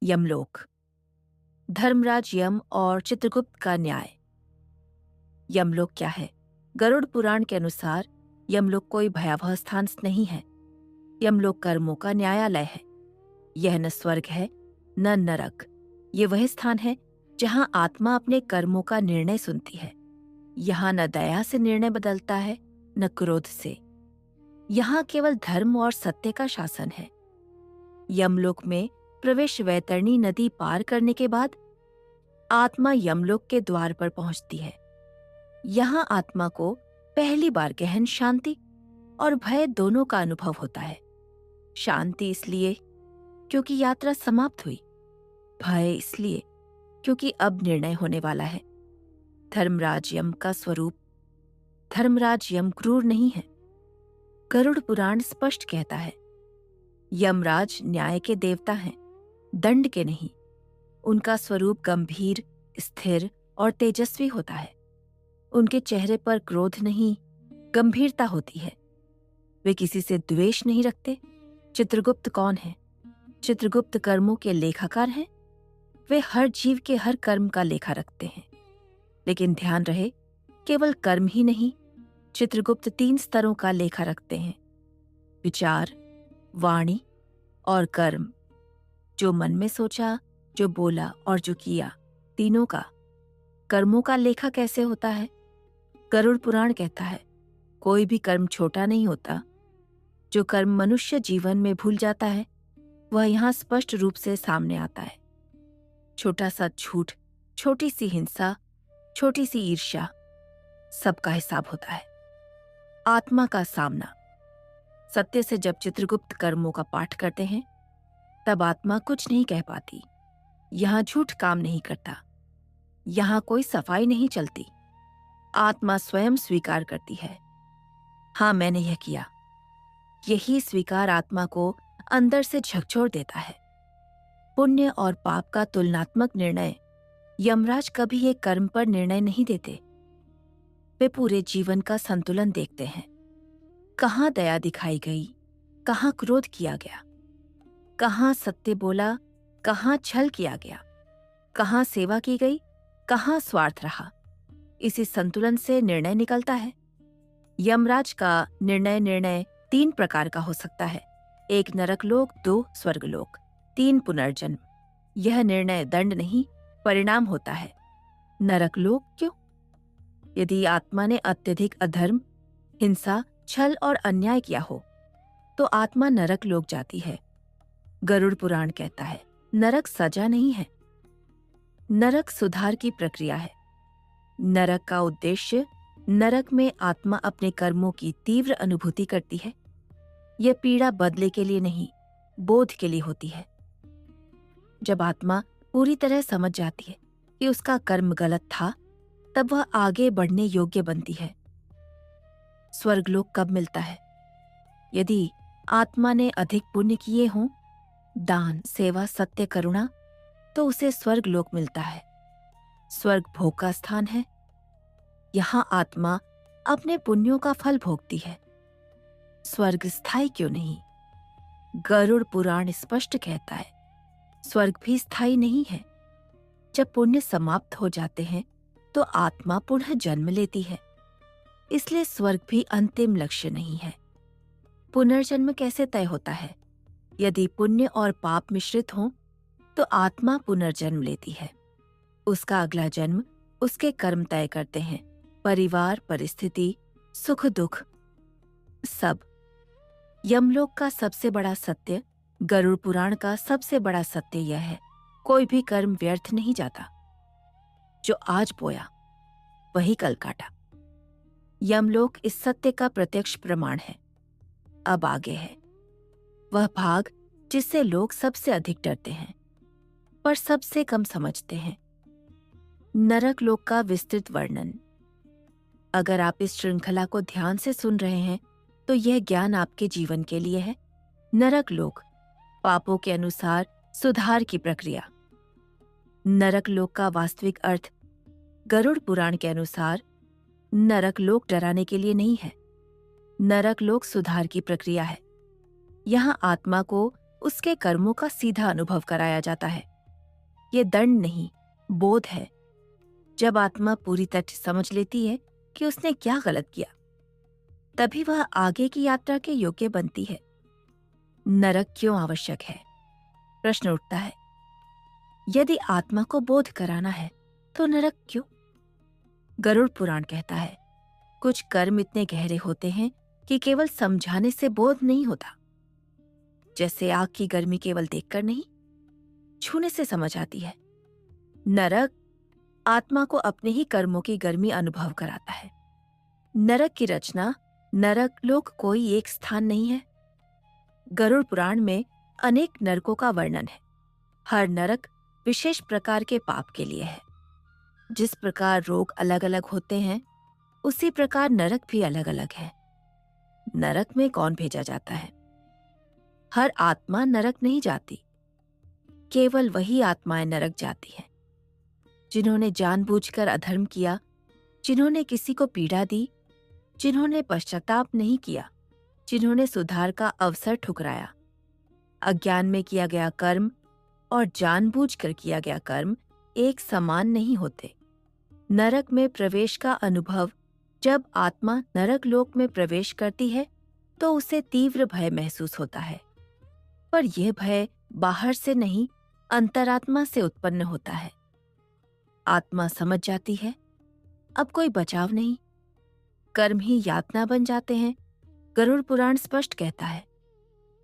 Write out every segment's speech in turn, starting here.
यमलोक। धर्मराज यम और चित्रगुप्त का न्याय। यमलोक क्या है? गरुड़ पुराण के अनुसार यमलोक कोई भयावह स्थान नहीं है। यमलोक कर्मों का न्यायालय है। यह न स्वर्ग है न नरक। ये वह स्थान है जहां आत्मा अपने कर्मों का निर्णय सुनती है। यहाँ न दया से निर्णय बदलता है न क्रोध से। यहाँ केवल धर्म और सत्य का शासन है। यमलोक में प्रवेश वैतरणी नदी पार करने के बाद आत्मा यमलोक के द्वार पर पहुंचती है। यहाँ आत्मा को पहली बार गहन शांति और भय दोनों का अनुभव होता है। शांति इसलिए क्योंकि यात्रा समाप्त हुई, भय इसलिए क्योंकि अब निर्णय होने वाला है। धर्मराज यम का स्वरूप। धर्मराज यम क्रूर नहीं है। गरुड़ पुराण स्पष्ट कहता है, यमराज न्याय के देवता हैं, दंड के नहीं। उनका स्वरूप गंभीर, स्थिर और तेजस्वी होता है। उनके चेहरे पर क्रोध नहीं, गंभीरता होती है। वे किसी से द्वेष नहीं रखते। चित्रगुप्त कौन है? चित्रगुप्त कर्मों के लेखाकार हैं। वे हर जीव के हर कर्म का लेखा रखते हैं। लेकिन ध्यान रहे, केवल कर्म ही नहीं, चित्रगुप्त 3 स्तरों का लेखा रखते हैं: विचार, वाणी और कर्म। जो मन में सोचा, जो बोला और जो किया, तीनों का। कर्मों का लेखा कैसे होता है? गरुड़ पुराण कहता है, कोई भी कर्म छोटा नहीं होता। जो कर्म मनुष्य जीवन में भूल जाता है वह यहाँ स्पष्ट रूप से सामने आता है। छोटा सा झूठ, छोटी सी हिंसा, छोटी सी ईर्ष्या, सबका हिसाब होता है। आत्मा का सामना। सत्य से जब चित्रगुप्त कर्मों का पाठ करते हैं तब आत्मा कुछ नहीं कह पाती। यहाँ झूठ काम नहीं करता। यहाँ कोई सफाई नहीं चलती। आत्मा स्वयं स्वीकार करती है, हाँ मैंने यह किया। यही स्वीकार आत्मा को अंदर से झकझोर देता है। पुण्य और पाप का तुलनात्मक निर्णय। यमराज कभी एक कर्म पर निर्णय नहीं देते। वे पूरे जीवन का संतुलन देखते हैं। कहाँ दया दिखाई गई, कहाँ क्रोध किया गया, कहाँ सत्य बोला, कहाँ छल किया गया, कहाँ सेवा की गई, कहाँ स्वार्थ रहा। इसी संतुलन से निर्णय निकलता है। यमराज का निर्णय 3 प्रकार का हो सकता है: 1 नरकलोक, 2 स्वर्गलोक, 3 पुनर्जन्म। यह निर्णय दंड नहीं, परिणाम होता है। नरकलोक क्यों? यदि आत्मा ने अत्यधिक अधर्म, हिंसा, छल और अन्याय किया हो तो आत्मा नरक लोक जाती है। गरुड़ पुराण कहता है, नरक सजा नहीं है, नरक सुधार की प्रक्रिया है। नरक का उद्देश्य, नरक में आत्मा अपने कर्मों की तीव्र अनुभूति करती है। यह पीड़ा बदले के लिए नहीं, बोध के लिए होती है। जब आत्मा पूरी तरह समझ जाती है कि उसका कर्म गलत था, तब वह आगे बढ़ने योग्य बनती है। स्वर्गलोक कब मिलता है? यदि आत्मा ने अधिक पुण्य किए हों, दान, सेवा, सत्य, करुणा, तो उसे स्वर्गलोक मिलता है। स्वर्ग भोग का स्थान है। यहाँ आत्मा अपने पुण्यों का फल भोगती है। स्वर्ग स्थायी क्यों नहीं? गरुड़ पुराण स्पष्ट कहता है, स्वर्ग भी स्थायी नहीं है। जब पुण्य समाप्त हो जाते हैं तो आत्मा पुनः जन्म लेती है। इसलिए स्वर्ग भी अंतिम लक्ष्य नहीं है। पुनर्जन्म कैसे तय होता है? यदि पुण्य और पाप मिश्रित हों तो आत्मा पुनर्जन्म लेती है। उसका अगला जन्म उसके कर्म तय करते हैं। परिवार, परिस्थिति, सुख दुख, सब। यमलोक का सबसे बड़ा सत्य, गरुड़ पुराण का सबसे बड़ा सत्य यह है, कोई भी कर्म व्यर्थ नहीं जाता। जो आज बोया वही कल काटा। यमलोक इस सत्य का प्रत्यक्ष प्रमाण है। अब आगे है वह भाग जिससे लोग सबसे अधिक डरते हैं पर सबसे कम समझते हैं। नरक लोक का विस्तृत वर्णन। अगर आप इस श्रृंखला को ध्यान से सुन रहे हैं तो यह ज्ञान आपके जीवन के लिए है। नरक लोक, पापों के अनुसार सुधार की प्रक्रिया। नरक लोक का वास्तविक अर्थ गरुड़ पुराण के अनुसार नरक लोक डराने के लिए नहीं है। नरक लोक सुधार की प्रक्रिया है। यहाँ आत्मा को उसके कर्मों का सीधा अनुभव कराया जाता है। ये दंड नहीं, बोध है। जब आत्मा पूरी तरह समझ लेती है कि उसने क्या गलत किया, तभी वह आगे की यात्रा के योग्य बनती है। नरक क्यों आवश्यक है? प्रश्न उठता है। यदि आत्मा को बोध कराना है तो नरक क्यों? गरुड़ पुराण कहता है, कुछ कर्म इतने गहरे होते हैं कि केवल समझाने से बोध नहीं होता। जैसे आग की गर्मी केवल देखकर नहीं, छूने से समझ आती है। नरक आत्मा को अपने ही कर्मों की गर्मी अनुभव कराता है। नरक की रचना, नरक लोक कोई एक स्थान नहीं है। गरुड़ पुराण में अनेक नरकों का वर्णन है। हर नरक विशेष प्रकार के पाप के लिए है। जिस प्रकार रोग अलग अलग होते हैं, उसी प्रकार नरक भी अलग अलग है। नरक में कौन भेजा जाता है? हर आत्मा नरक नहीं जाती। केवल वही आत्माएं नरक जाती हैं जिन्होंने जानबूझकर अधर्म किया, जिन्होंने किसी को पीड़ा दी, जिन्होंने पश्चाताप नहीं किया, जिन्होंने सुधार का अवसर ठुकराया। अज्ञान में किया गया कर्म और जानबूझकर किया गया कर्म एक समान नहीं होते। नरक में प्रवेश का अनुभव, जब आत्मा नरक लोक में प्रवेश करती है तो उसे तीव्र भय महसूस होता है। पर यह भय बाहर से नहीं, अंतरात्मा से उत्पन्न होता है। आत्मा समझ जाती है, अब कोई बचाव नहीं, कर्म ही यातना बन जाते हैं। गरुड़ पुराण स्पष्ट कहता है,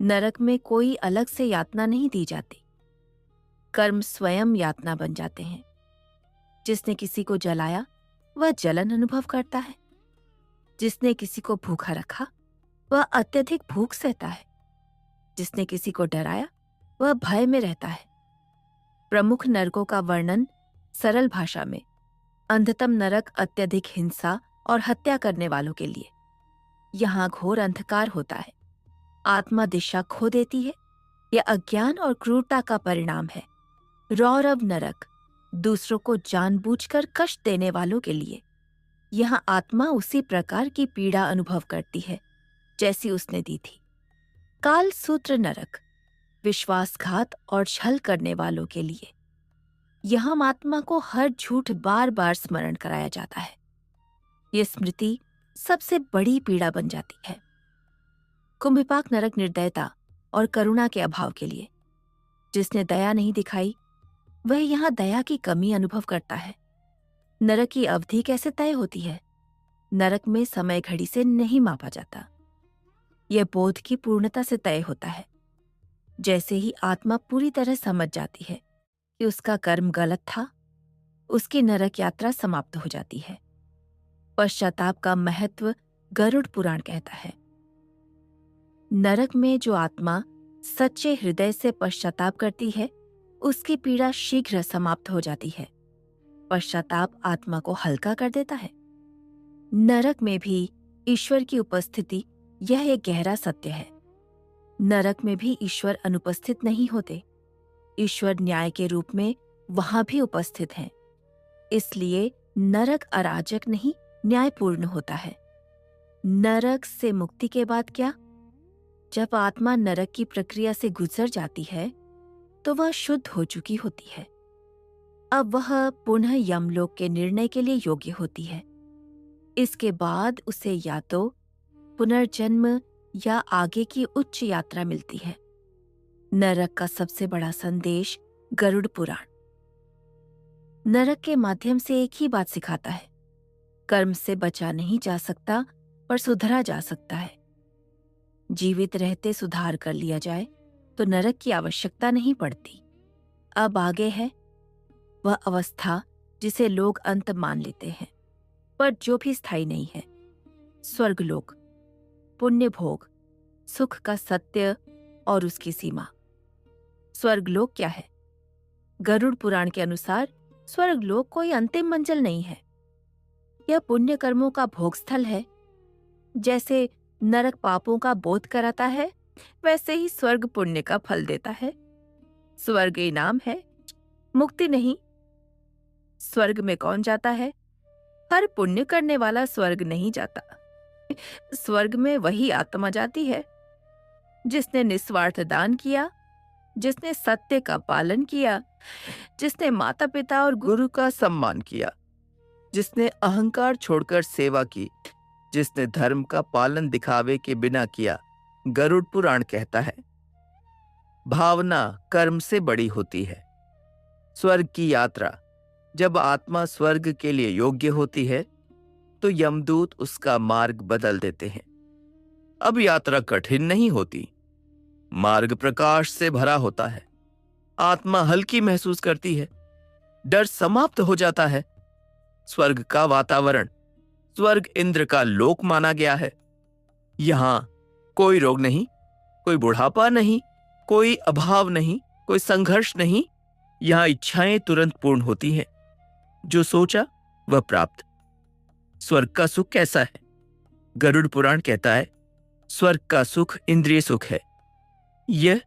नरक में कोई अलग से यातना नहीं दी जाती। कर्म स्वयं यातना बन जाते हैं। जिसने किसी को जलाया वह जलन अनुभव करता है। जिसने किसी को भूखा रखा वह अत्यधिक भूख सहता है। जिसने किसी को डराया वह भय में रहता है। प्रमुख नरकों का वर्णन सरल भाषा में, अंधतम नरक अत्यधिक हिंसा और हत्या करने वालों के लिए। यहाँ घोर अंधकार होता है, आत्मा दिशा खो देती है। यह अज्ञान और क्रूरता का परिणाम है। रौरव नरक दूसरों को जानबूझकर कष्ट देने वालों के लिए। यहाँ आत्मा उसी प्रकार की पीड़ा अनुभव करती है जैसी उसने दी थी। काल सूत्र नरक विश्वासघात और छल करने वालों के लिए। यहाँ आत्मा को हर झूठ बार बार स्मरण कराया जाता है। ये स्मृति सबसे बड़ी पीड़ा बन जाती है। कुंभिपाक नरक निर्दयता और करुणा के अभाव के लिए। जिसने दया नहीं दिखाई वह यहाँ दया की कमी अनुभव करता है। नरक की अवधि कैसे तय होती है? नरक में समय घड़ी से नहीं मापा जाता। यह बोध की पूर्णता से तय होता है। जैसे ही आत्मा पूरी तरह समझ जाती है कि उसका कर्म गलत था, उसकी नरक यात्रा समाप्त हो जाती है। पश्चाताप का महत्व गरुड़ पुराण कहता है। नरक में जो आत्मा सच्चे हृदय से पश्चाताप करती है, उसकी पीड़ा शीघ्र समाप्त हो जाती है। पश्चाताप आत्मा को हल्का कर देता है। नरक में भी ईश्वर की उपस्थिति, यह एक गहरा सत्य है। नरक में भी ईश्वर अनुपस्थित नहीं होते। ईश्वर न्याय के रूप में वहां भी उपस्थित हैं। इसलिए नरक अराजक नहीं, न्यायपूर्ण होता है। नरक से मुक्ति के बाद क्या? जब आत्मा नरक की प्रक्रिया से गुजर जाती है तो वह शुद्ध हो चुकी होती है। अब वह पुनः यमलोक के निर्णय के लिए योग्य होती है। इसके बाद उसे या तो पुनर्जन्म या आगे की उच्च यात्रा मिलती है। नरक का सबसे बड़ा संदेश गरुड़ पुराण नरक के माध्यम से एक ही बात सिखाता है, कर्म से बचा नहीं जा सकता पर सुधरा जा सकता है। जीवित रहते सुधार कर लिया जाए तो नरक की आवश्यकता नहीं पड़ती। अब आगे है वह अवस्था जिसे लोग अंत मान लेते हैं, पर जो भी स्थायी नहीं है। स्वर्गलोक, पुण्य भोग, सुख का सत्य और उसकी सीमा। स्वर्गलोक क्या है? गरुड़ पुराण के अनुसार स्वर्गलोक कोई अंतिम मंजिल नहीं है। यह पुण्य कर्मों का भोग स्थल है। जैसे नरक पापों का बोध कराता है, वैसे ही स्वर्ग पुण्य का फल देता है। स्वर्ग इनाम है, मुक्ति नहीं। स्वर्ग में कौन जाता है? हर पुण्य करने वाला स्वर्ग नहीं जाता। स्वर्ग में वही आत्मा जाती है जिसने निस्वार्थ दान किया, जिसने सत्य का पालन किया, जिसने माता पिता और गुरु का सम्मान किया, जिसने अहंकार छोड़कर सेवा की, जिसने धर्म का पालन दिखावे के बिना किया। गरुड़ पुराण कहता है, भावना कर्म से बड़ी होती है। स्वर्ग की यात्रा, जब आत्मा स्वर्ग के लिए योग्य होती है तो यमदूत उसका मार्ग बदल देते हैं। अब यात्रा कठिन नहीं होती, मार्ग प्रकाश से भरा होता है। आत्मा हल्की महसूस करती है, डर समाप्त हो जाता है। स्वर्ग का वातावरण, स्वर्ग इंद्र का लोक माना गया है। यहां कोई रोग नहीं, कोई बुढ़ापा नहीं, कोई अभाव नहीं, कोई संघर्ष नहीं। यहां इच्छाएं तुरंत पूर्ण होती हैं, जो सोचा वह प्राप्त। स्वर्ग का सुख कैसा है? गरुड़ पुराण कहता है, स्वर्ग का सुख इंद्रिय सुख है। यह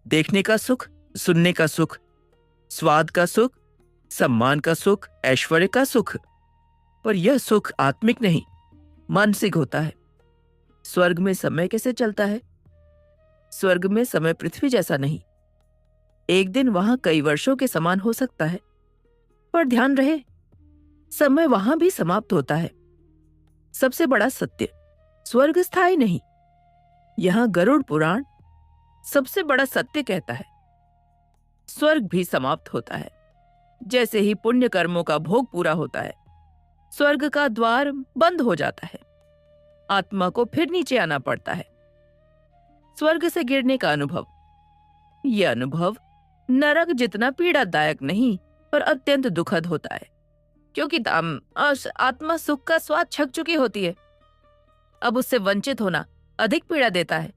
देखने का सुख, सुनने का सुख, स्वाद का सुख, सम्मान का सुख, ऐश्वर्य का सुख। पर यह सुख आत्मिक नहीं, मानसिक होता है। स्वर्ग में समय कैसे चलता है? स्वर्ग में समय पृथ्वी जैसा नहीं। एक दिन वहां कई वर्षों के समान हो सकता है, पर ध्यान रहे, समय वहां भी समाप्त होता है। सबसे बड़ा सत्य, स्वर्ग स्थायी नहीं। यहां गरुड़ पुराण सबसे बड़ा सत्य कहता है, स्वर्ग भी समाप्त होता है। जैसे ही पुण्य कर्मों का भोग पूरा होता है, स्वर्ग का द्वार बंद हो जाता है। आत्मा को फिर नीचे आना पड़ता है। स्वर्ग से गिरने का अनुभव, यह अनुभव नरक जितना पीड़ादायक नहीं, पर अत्यंत दुखद होता है, क्योंकि आत्मा सुख का स्वाद छक चुकी होती है। अब उससे वंचित होना अधिक पीड़ा देता है।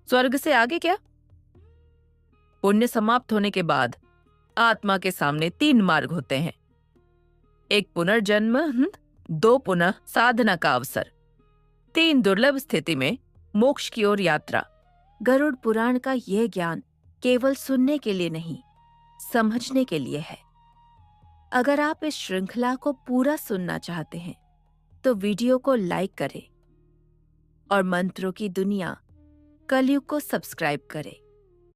स्वर्ग से आगे क्या? पुण्य समाप्त होने के बाद आत्मा के सामने 3 मार्ग होते हैं। एक पुनर्जन्म, 2 पुनः साधना का अवसर, 3 दुर्लभ स्थिति में मोक्ष की ओर यात्रा। गरुड़ पुराण का यह ज्ञान केवल सुनने के लिए नहीं, समझने के लिए है। अगर आप इस श्रृंखला को पूरा सुनना चाहते हैं तो वीडियो को लाइक करें और मंत्रों की दुनिया कलयुग को सब्सक्राइब करें।